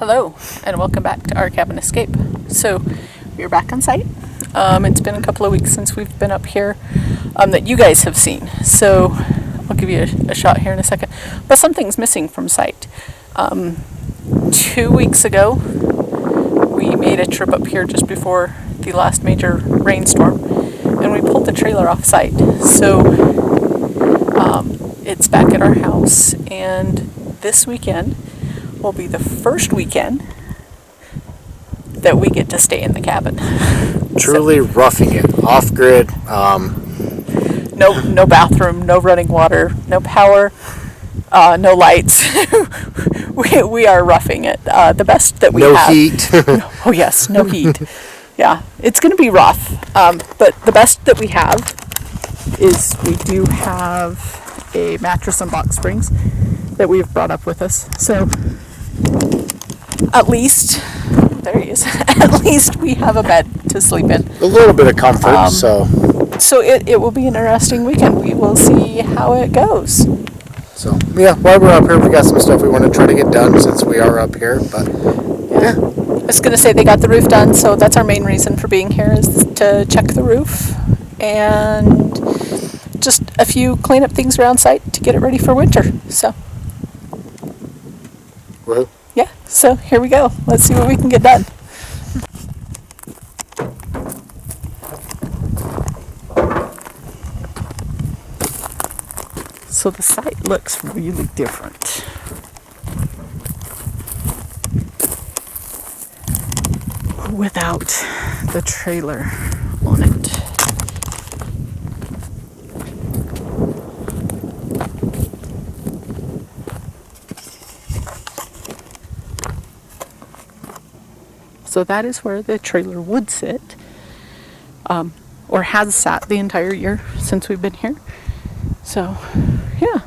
Hello, and welcome back to Our Cabin Escape. So, we're back on site. It's been a couple of weeks since we've been up here that you guys have seen. So, I'll give you a shot here in a second. But something's missing from site. 2 weeks ago, we made a trip up here just before the last major rainstorm, and we pulled the trailer off site. So, it's back at our house, and this weekend will be the first weekend that we get to stay in the cabin. Truly roughing it, off grid. No bathroom, no running water, no power, no lights. we are roughing it. The best that we have. No heat. Oh yes, no heat. Yeah, it's going to be rough. But the best that we have is we do have a mattress and box springs that we've brought up with us. So at least, there he is, at least we have a bed to sleep in. A little bit of comfort, so it will be an interesting weekend. We will see how it goes. So, yeah, while we're up here, we got some stuff we want to try to get done since we are up here, but, yeah. I was going to say they got the roof done, so that's our main reason for being here, is to check the roof and just a few cleanup things around site to get it ready for winter, so. Woohoo. Yeah, so here we go. Let's see what we can get done. So the site looks really different. Without the trailer on it. So that is where the trailer would sit, or has sat the entire year since we've been here. So, yeah.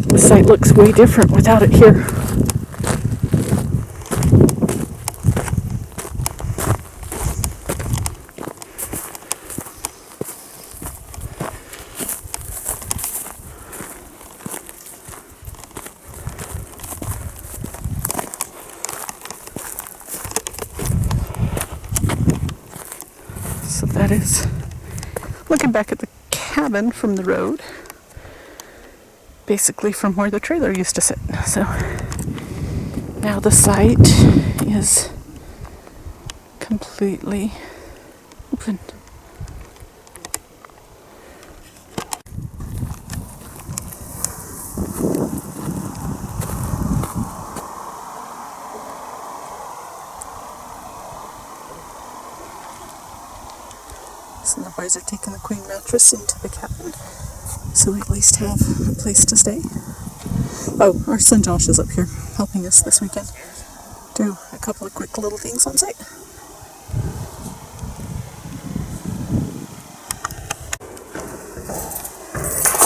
The site looks way different without it here. So that is looking back at the cabin from the road, basically from where the trailer used to sit. So now the site is completely open. So the boys are taking the queen mattress into the cabin, so we at least have a place to stay. Oh, our son Josh is up here helping us this weekend do a couple of quick little things on site.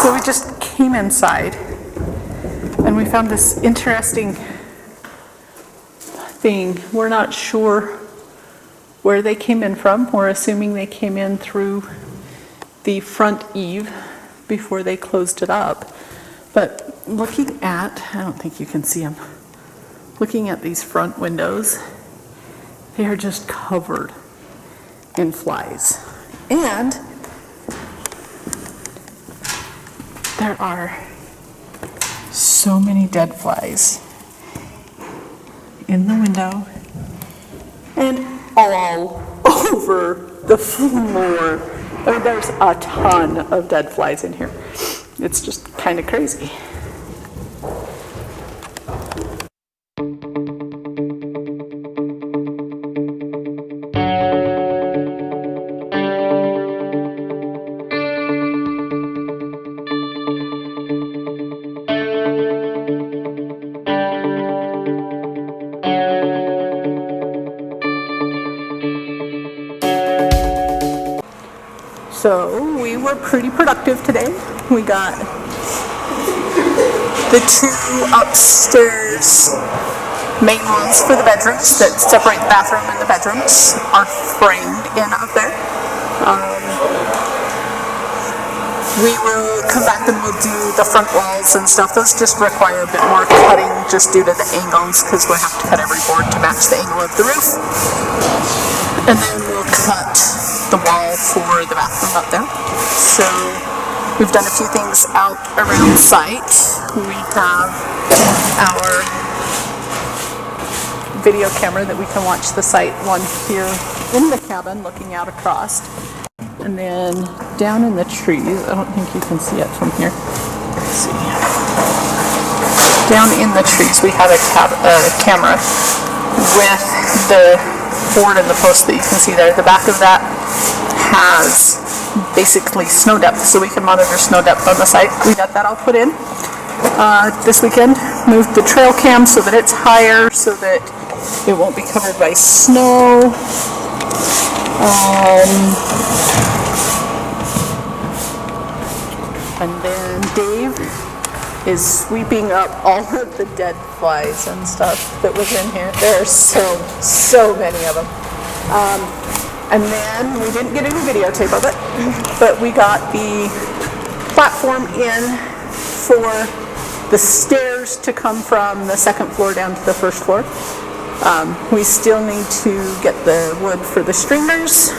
So we just came inside and we found this interesting thing. We're not sure where they came in from. We're assuming they came in through the front eave before they closed it up. But looking at, I don't think you can see them, looking at these front windows, they are just covered in flies. And there are so many dead flies in the window and all over the floor. I mean, there's a ton of dead flies in here. It's just kind of crazy. So we were pretty productive today. We got the two upstairs main ones for the bedrooms that separate the bathroom and the bedrooms are framed in up there. We will come back and we'll do the front walls and stuff. Those just require a bit more cutting just due to the angles, because we'll have to cut every board to match the angle of the roof. And then we'll cut the wall for the bathroom up there. So we've done a few things out around site. We have our video camera that we can watch the site, one here in the cabin looking out across. And then down in the trees, I don't think you can see it from here. Let's see. Down in the trees, we have a camera with the board and the post that you can see there. The back of that has basically snow depth, so we can monitor snow depth on the site. We got that all put in this weekend. Moved the trail cam so that it's higher, so that it won't be covered by snow. And then Dave is sweeping up all of the dead flies and stuff that was in here. There are so many of them. And then we didn't get any videotape of it, but we got the platform in for the stairs to come from the second floor down to the first floor. We still need to get the wood for the stringers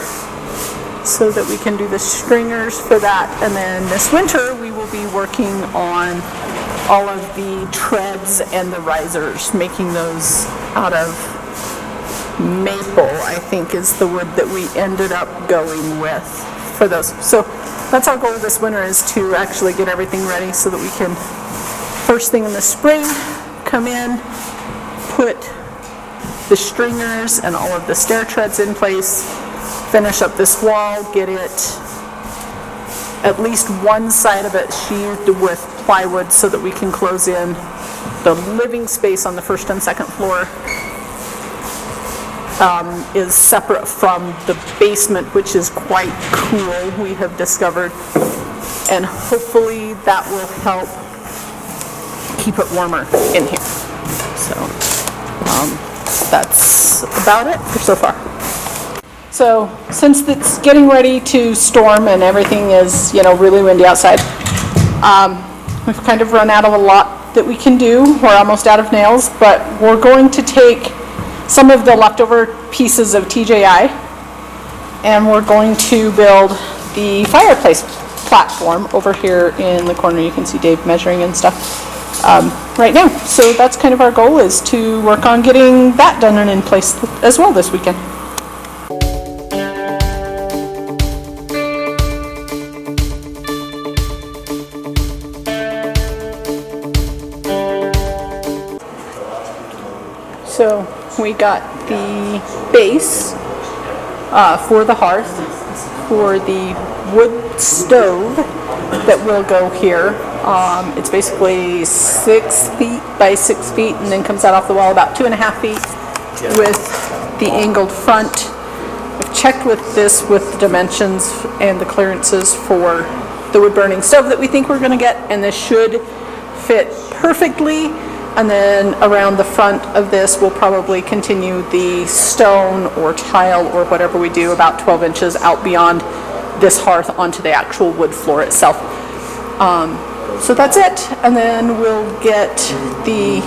so that we can do the stringers for that. And then this winter we will be working on all of the treads and the risers, making those out of maple, I think is the wood that we ended up going with for those. So that's our goal this winter, is to actually get everything ready so that we can, first thing in the spring, come in, put the stringers and all of the stair treads in place, finish up this wall, get it, at least one side of it sheathed with plywood so that we can close in the living space on the first and second floor. Is separate from the basement, which is quite cool, we have discovered, and hopefully that will help keep it warmer in here. So that's about it for so far. So since it's getting ready to storm and everything is, really windy outside, we've kind of run out of a lot that we can do. We're almost out of nails, but we're going to take some of the leftover pieces of TJI and we're going to build the fireplace platform over here in the corner. You can see Dave measuring and stuff right now. So that's kind of our goal, is to work on getting that done and in place as well this weekend. So we got the base for the hearth, for the wood stove that will go here. It's basically 6 feet by 6 feet and then comes out off the wall about 2.5 feet with the angled front. I've checked with this with the dimensions and the clearances for the wood burning stove that we think we're going to get, and this should fit perfectly. And then around the front of this, we'll probably continue the stone or tile or whatever we do about 12 inches out beyond this hearth onto the actual wood floor itself. So that's it. And then we'll get the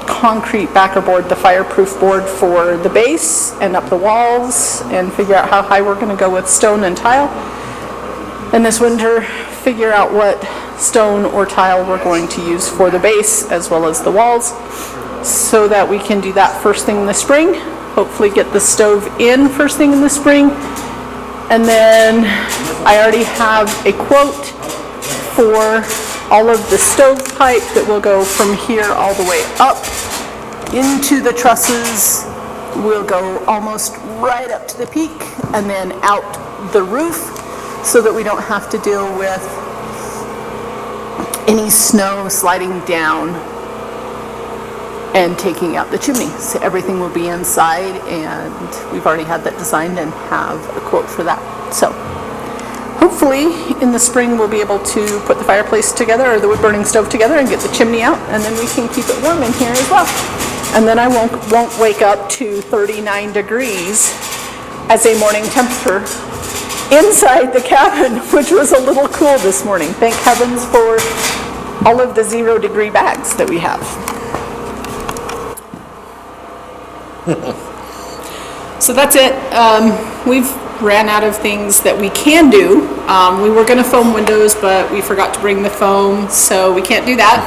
concrete backer board, the fireproof board for the base and up the walls, and figure out how high we're going to go with stone and tile. And this winter, figure out what stone or tile we're going to use for the base as well as the walls, so that we can do that first thing in the spring. Hopefully get the stove in first thing in the spring. And then I already have a quote for all of the stove pipe that will go from here all the way up into the trusses. We'll go almost right up to the peak and then out the roof, so that we don't have to deal with any snow sliding down and taking out the chimney. So everything will be inside, and we've already had that designed and have a quote for that. So hopefully in the spring we'll be able to put the fireplace together, or the wood burning stove together, and get the chimney out, and then we can keep it warm in here as well. And then I won't wake up to 39 degrees as a morning temperature inside the cabin, which was a little cool this morning. Thank heavens for all of the 0-degree bags that we have. So that's it. We've ran out of things that we can do. We were going to foam windows, but we forgot to bring the foam, so we can't do that.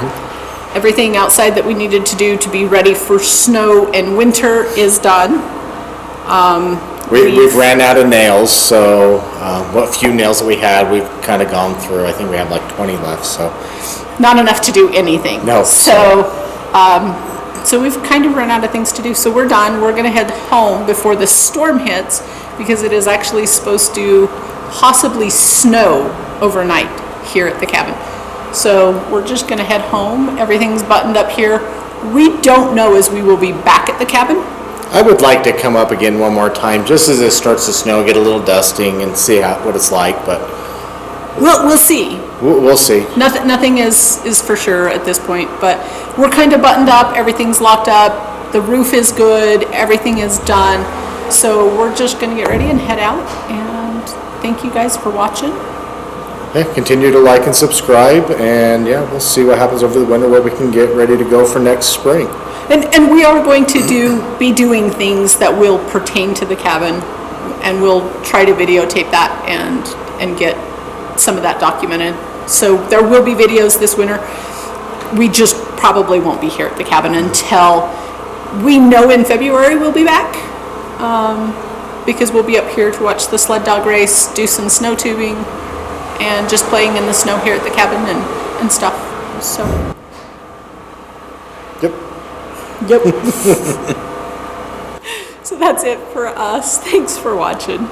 Everything outside that we needed to do to be ready for snow and winter is done. We've ran out of nails, so what few nails that we had, we've kind of gone through. I think we have like 20 left, so. Not enough to do anything. No. So we've kind of run out of things to do. So we're done. We're going to head home before the storm hits because it is actually supposed to possibly snow overnight here at the cabin. So we're just going to head home. Everything's buttoned up here. We don't know as we will be back at the cabin. I would like to come up again one more time, just as it starts to snow, get a little dusting and see what it's like, but. We'll see. We'll see. Nothing is for sure at this point, but we're kind of buttoned up. Everything's locked up. The roof is good. Everything is done. So we're just going to get ready and head out. And thank you guys for watching. Yeah, continue to like and subscribe, and yeah, we'll see what happens over the winter where we can get ready to go for next spring. And we are going to be doing things that will pertain to the cabin, and we'll try to videotape that and get some of that documented. So there will be videos this winter. We just probably won't be here at the cabin until we know in February we'll be back, because we'll be up here to watch the sled dog race, do some snow tubing, and just playing in the snow here at the cabin and stuff. So. Yep. So that's it for us. Thanks for watching.